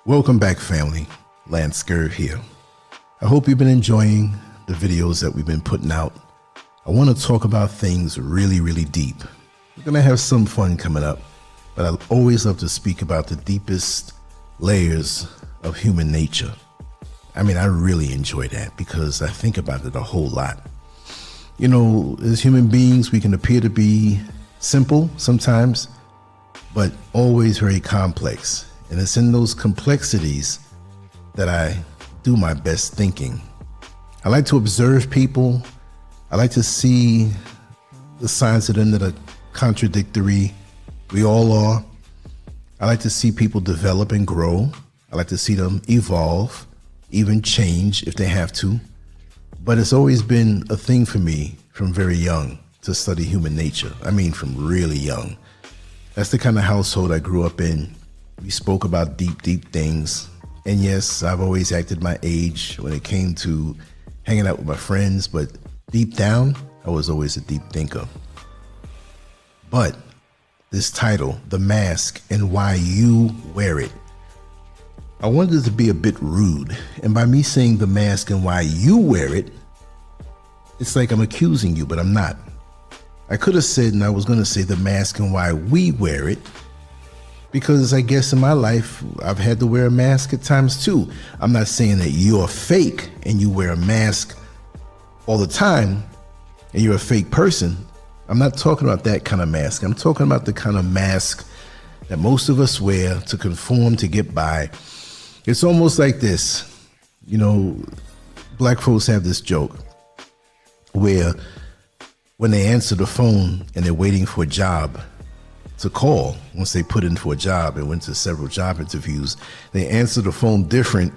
Welcome back, family. Lancescurv here. I hope you've been enjoying the videos that we've been putting out. I want to talk about things really deep. We're going to have some fun coming up, but I always love to speak about the deepest layers of human nature. I mean, I really enjoy that because I think about it a whole lot. You know, as human beings, we can appear to be simple sometimes, but always very complex. And it's in those complexities that I do my best thinking. I like to observe people. I like to see the signs of them that are contradictory. We all are. I like to see people develop and grow. I like to see them evolve, even change if they have to. But it's always been a thing for me from very young to study human nature. I mean, from really young. That's the kind of household I grew up in. We spoke about deep things. And yes, I've always acted my age when it came to hanging out with my friends, but deep down, I was always a deep thinker. But this title, The Mask and Why You Wear It, I wanted it to be a bit rude. And by me saying the mask and why you wear it, it's like I'm accusing you, but I'm not. I could have said, and I was going to say the mask and why we wear it, because I guess in my life, I've had to wear a mask at times too. I'm not saying that you're fake and you wear a mask all the time and you're a fake person. I'm not talking about that kind of mask. I'm talking about the kind of mask that most of us wear to conform, to get by. It's almost like this. You know, black folks have this joke where when they answer the phone and they're waiting for a job to call, once they put in for a job and went to several job interviews, they answer the phone different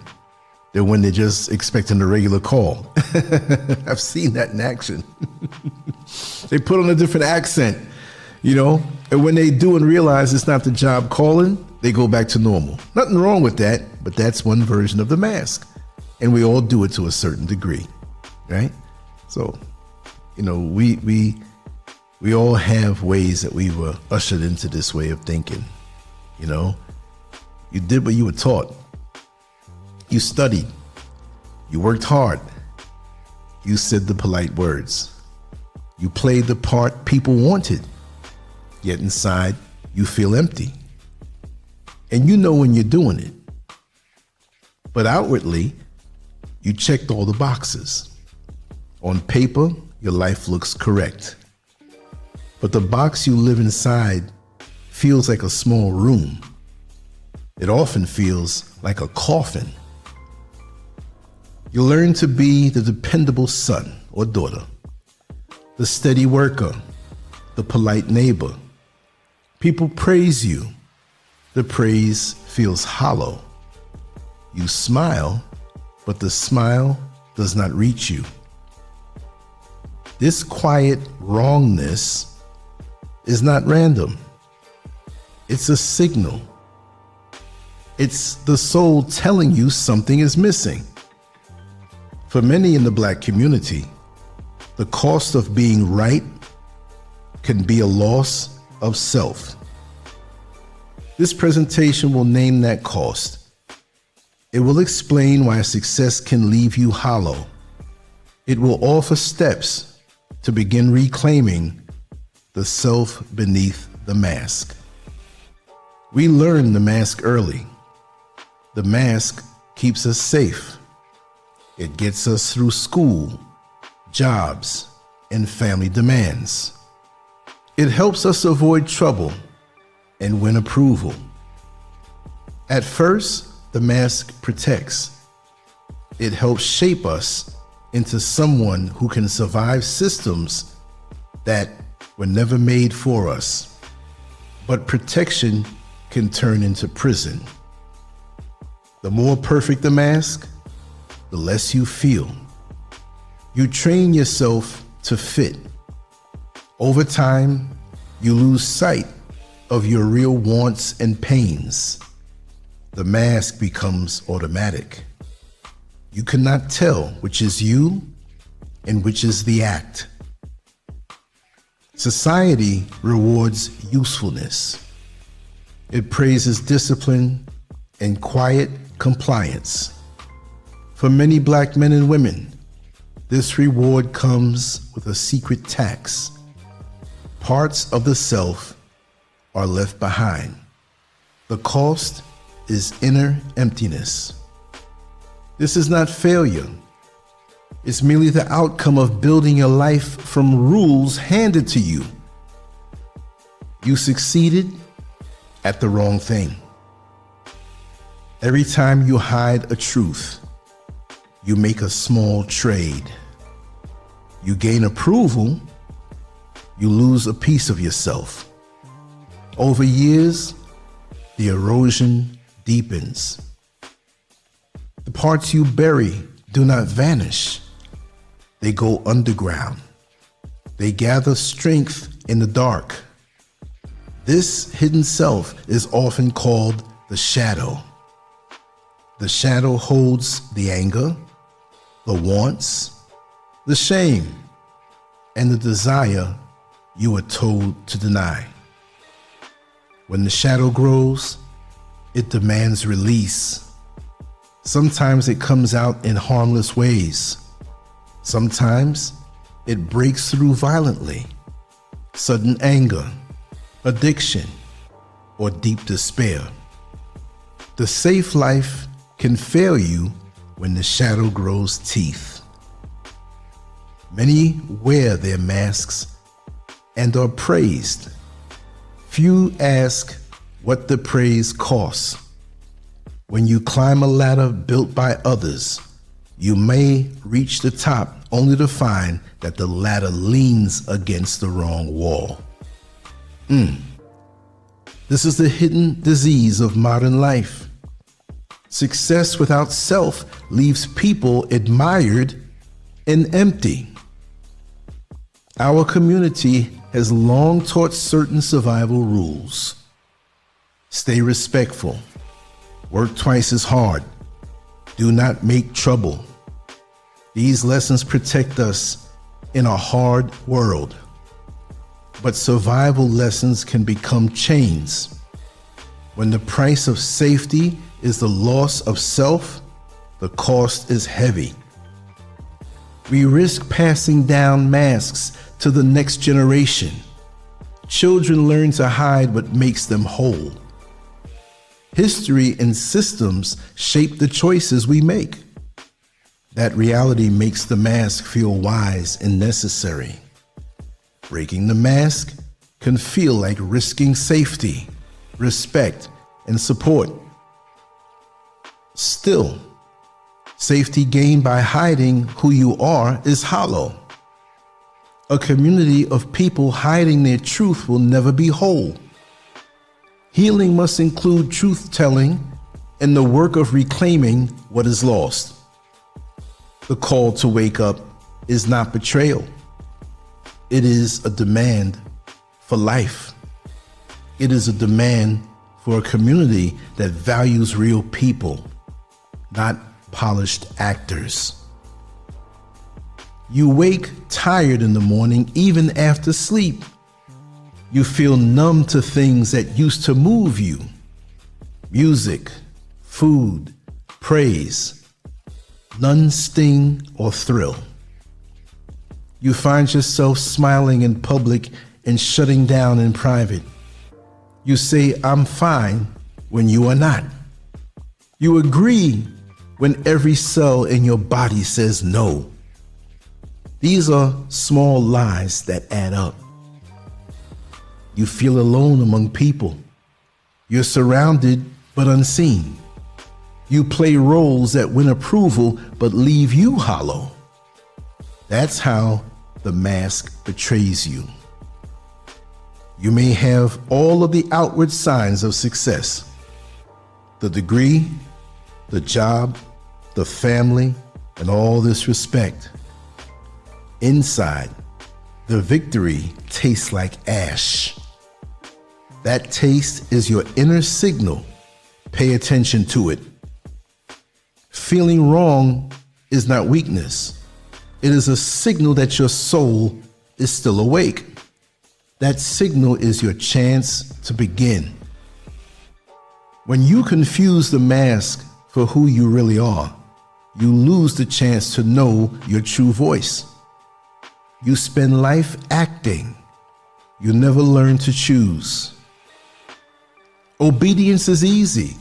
than when they're just expecting a regular call. I've seen that in action. They put on a different accent, you know, and when they do and realize it's not the job calling, they go back to normal. Nothing wrong with that, but that's one version of the mask. And we all do it to a certain degree, right? So, you know, we all have ways that we were ushered into this way of thinking. You know, you did what you were taught. You studied. You worked hard. You said the polite words. You played the part people wanted. Yet inside, you feel empty. And you know when you're doing it. But outwardly, you checked all the boxes. On paper, your life looks correct. But the box you live inside feels like a small room. It often feels like a coffin. You learn to be the dependable son or daughter, the steady worker, the polite neighbor. People praise you. The praise feels hollow. You smile, but the smile does not reach you. This quiet wrongness is not random. It's a signal. It's the soul telling you something is missing. For many in the black community, the cost of being right can be a loss of self. This presentation will name that cost. It will explain why success can leave you hollow. It will offer steps to begin reclaiming the self beneath the mask. We learn the mask early. The mask keeps us safe. It gets us through school, jobs, and family demands. It helps us avoid trouble and win approval. At first, the mask protects. It helps shape us into someone who can survive systems that were never made for us. But protection can turn into prison. The more perfect the mask, the less you feel. You train yourself to fit. Over time, you lose sight of your real wants and pains. The mask becomes automatic. You cannot tell which is you and which is the act. Society rewards usefulness. It praises discipline, and quiet compliance. For many black men and women, this reward comes with a secret tax. Parts of the self are left behind. The cost is inner emptiness. This is not failure. It's merely the outcome of building a life from rules handed to you. You succeeded at the wrong thing. Every time you hide a truth, you make a small trade. You gain approval, you lose a piece of yourself. Over years, the erosion deepens. The parts you bury do not vanish. They go underground. They gather strength in the dark. This hidden self is often called the shadow. The shadow holds the anger, the wants, the shame, and the desire you were told to deny. When the shadow grows, it demands release. Sometimes it comes out in harmless ways. Sometimes it breaks through violently. Sudden anger, addiction, or deep despair. The safe life can fail you when the shadow grows teeth. Many wear their masks and are praised. Few ask what the praise costs. When you climb a ladder built by others, you may reach the top only to find that the ladder leans against the wrong wall. This is the hidden disease of modern life. Success without self leaves people admired and empty. Our community has long taught certain survival rules. Stay respectful. Work twice as hard. Do not make trouble. These lessons protect us in a hard world. But survival lessons can become chains. When the price of safety is the loss of self, the cost is heavy. We risk passing down masks to the next generation. Children learn to hide what makes them whole. History and systems shape the choices we make. That reality makes the mask feel wise and necessary. Breaking the mask can feel like risking safety, respect, and support. Still, safety gained by hiding who you are is hollow. A community of people hiding their truth will never be whole. Healing must include truth-telling and the work of reclaiming what is lost. The call to wake up is not betrayal. It is a demand for life. It is a demand for a community that values real people, not polished actors. You wake tired in the morning even after sleep. You feel numb to things that used to move you. Music, food, praise. None sting or thrill. You find yourself smiling in public and shutting down in private. You say, "I'm fine," when you are not. You agree when every cell in your body says no. These are small lies that add up. You feel alone among people. You're surrounded but unseen. You play roles that win approval but leave you hollow. That's how the mask betrays you. You may have all of the outward signs of success: the degree, the job, the family, and all this respect. Inside, the victory tastes like ash. That taste is your inner signal. Pay attention to it. Feeling wrong is not weakness. It is a signal that your soul is still awake. That signal is your chance to begin. When you confuse the mask for who you really are, you lose the chance to know your true voice. You spend life acting. You never learn to choose. Obedience is easy.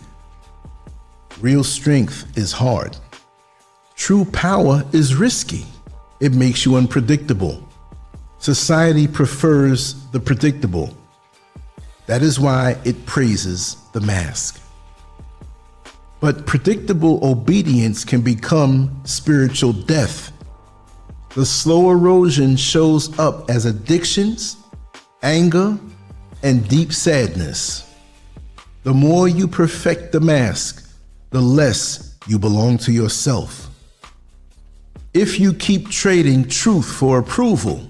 Real strength is hard. True power is risky. It makes you unpredictable. Society prefers the predictable. That is why it praises the mask. But predictable obedience can become spiritual death. The slow erosion shows up as addictions, anger, and deep sadness. The more you perfect the mask, the less you belong to yourself. If you keep trading truth for approval,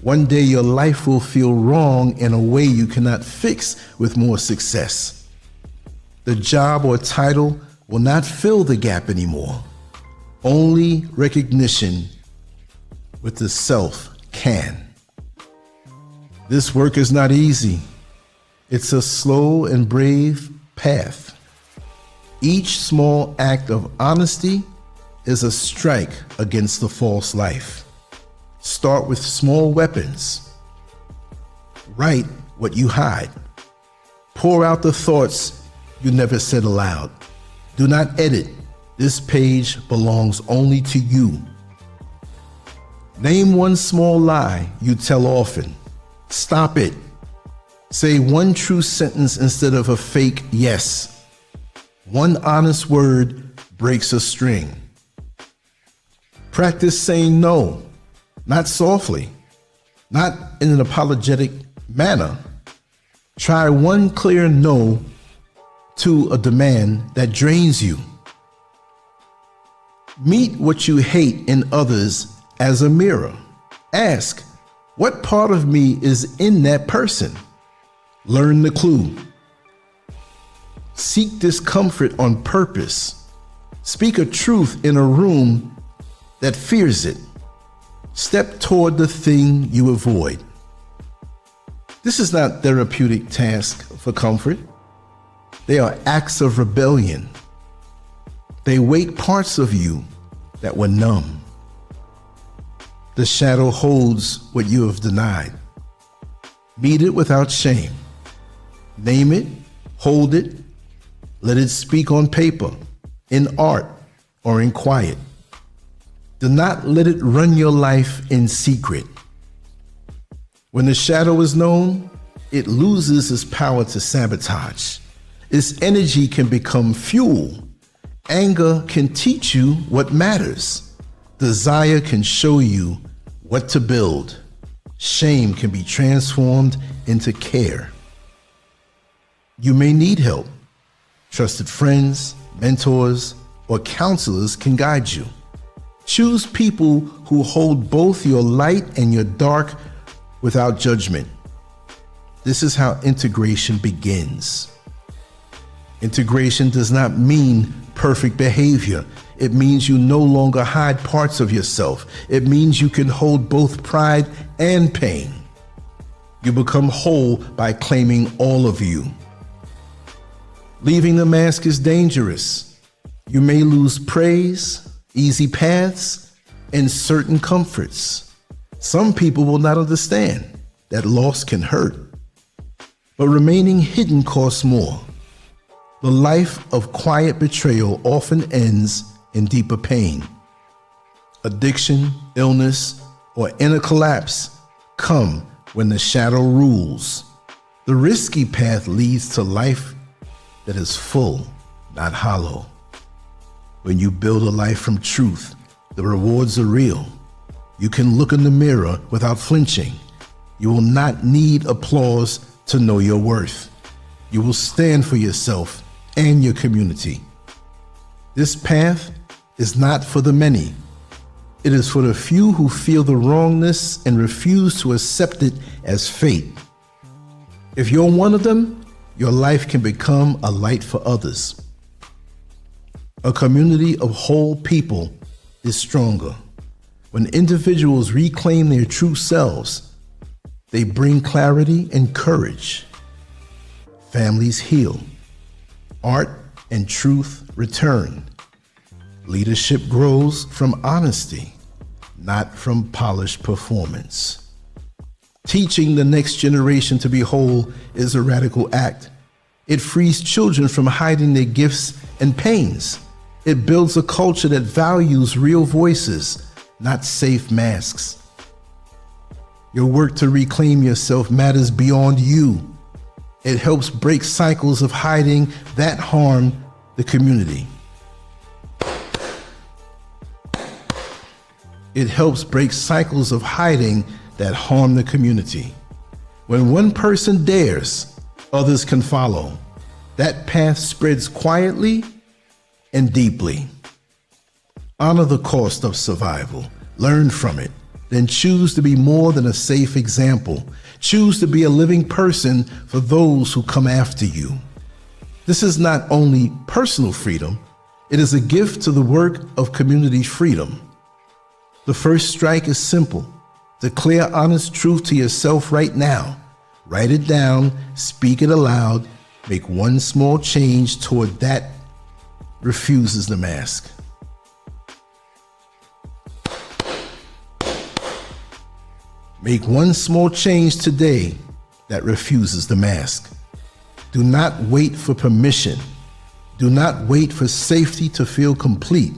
one day your life will feel wrong in a way you cannot fix with more success. The job or title will not fill the gap anymore. Only recognition with the self can. This work is not easy. It's a slow and brave path. Each small act of honesty is a strike against the false life. Start with small weapons. Write what you hide. Pour out the thoughts you never said aloud. Do not edit. This page belongs only to you. Name one small lie you tell often. Stop it. Say one true sentence instead of a fake yes. One honest word breaks a string. Practice saying no. Not softly, not in an apologetic manner. Try one clear no to a demand that drains you. Meet what you hate in others as a mirror. Ask, what part of me is in that person? Learn the clue. Seek discomfort on purpose. Speak a truth in a room that fears it. Step toward the thing you avoid. This is not therapeutic task for comfort. They are acts of rebellion. They wake parts of you that were numb. The shadow holds what you have denied. Meet it without shame. Name it, hold it, let it speak on paper, in art, or in quiet. Do not let it run your life in secret. When the shadow is known, it loses its power to sabotage. Its energy can become fuel. Anger can teach you what matters. Desire can show you what to build. Shame can be transformed into care. You may need help. Trusted friends, mentors, or counselors can guide you. Choose people who hold both your light and your dark without judgment. This is how integration begins. Integration does not mean perfect behavior. It means you no longer hide parts of yourself. It means you can hold both pride and pain. You become whole by claiming all of you. Leaving the mask is dangerous. You may lose praise, easy paths, and certain comforts. Some people will not understand that loss can hurt, but remaining hidden costs more. The life of quiet betrayal often ends in deeper pain. Addiction, illness, or inner collapse come when the shadow rules. The risky path leads to life that is full, not hollow. When you build a life from truth, the rewards are real. You can look in the mirror without flinching. You will not need applause to know your worth. You will stand for yourself and your community. This path is not for the many. It is for the few who feel the wrongness and refuse to accept it as fate. If you're one of them, your life can become a light for others. A community of whole people is stronger. When individuals reclaim their true selves, they bring clarity and courage. Families heal. art and truth return. Leadership grows from honesty, not from polished performance. Teaching the next generation to be whole is a radical act. It frees children from hiding their gifts and pains. It builds a culture that values real voices, not safe masks. Your work to reclaim yourself matters beyond you. It helps break cycles of hiding that harm the community. It helps break cycles of hiding that harm the community. When one person dares, others can follow. That path spreads quietly and deeply. Honor the cost of survival. Learn from it. Then choose to be more than a safe example. Choose to be a living person for those who come after you. This is not only personal freedom, it is a gift to the work of community freedom. The first strike is simple. Declare honest truth to yourself right now. Write it down, speak it aloud, make one small change toward that refuses the mask. Make one small change today that refuses the mask. Do not wait for permission. Do not wait for safety to feel complete.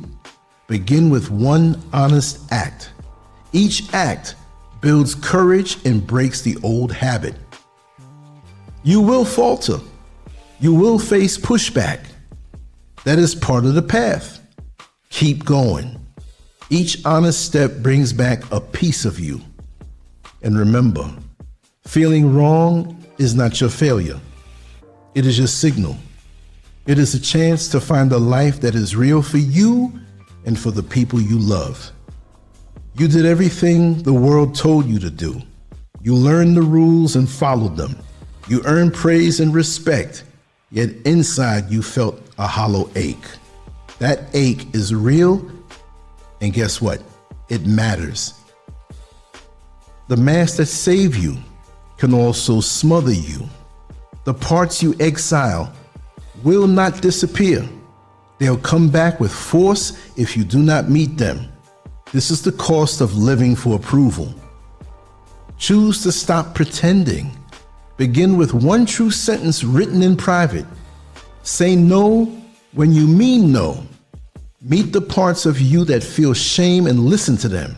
Begin with one honest act. Each act builds courage and breaks the old habit. You will falter. You will face pushback. That is part of the path. Keep going. Each honest step brings back a piece of you. And remember, feeling wrong is not your failure. It is your signal. It is a chance to find a life that is real for you and for the people you love. You did everything the world told you to do. You learned the rules and followed them. You earned praise and respect, yet inside you felt a hollow ache. That ache is real, and guess what? It matters. The mask that saved you can also smother you. The parts you exile will not disappear. They'll come back with force if you do not meet them. This is the cost of living for approval. Choose to stop pretending. Begin with one true sentence written in private. Say no when you mean no. Meet the parts of you that feel shame and listen to them.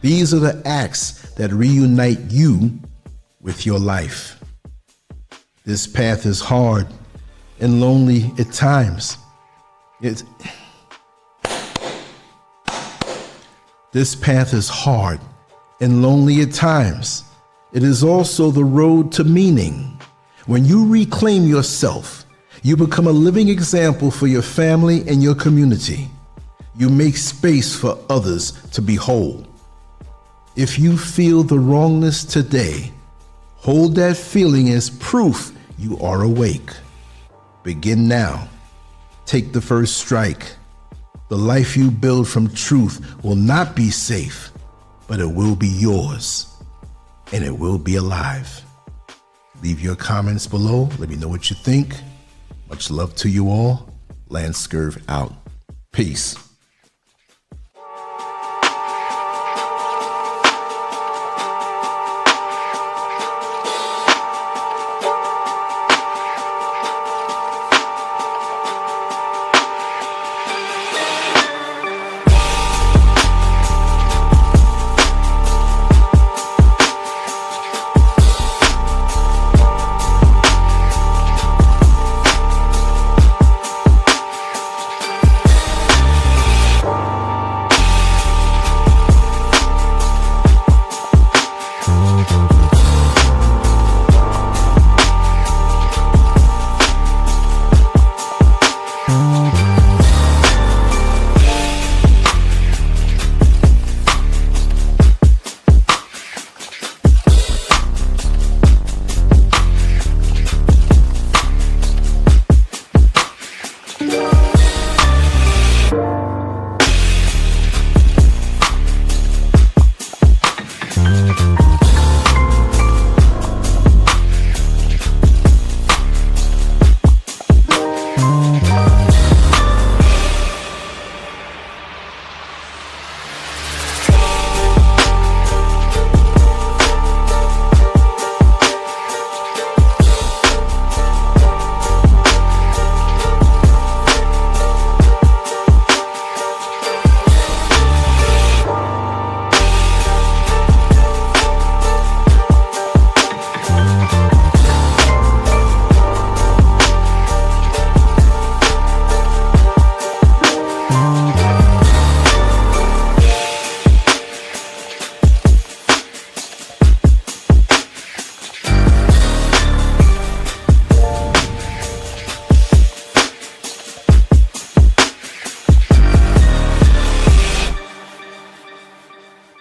These are the acts that reunite you with your life. This path is hard and lonely at times. This path is hard and lonely at times. It is also the road to meaning. When you reclaim yourself, you become a living example for your family and your community. You make space for others to be whole. If you feel the wrongness today, hold that feeling as proof you are awake. Begin now. Take the first strike. The life you build from truth will not be safe, but it will be yours, and it will be alive. Leave your comments below. Let me know what you think. Much love to you all. Lancescurv out. Peace.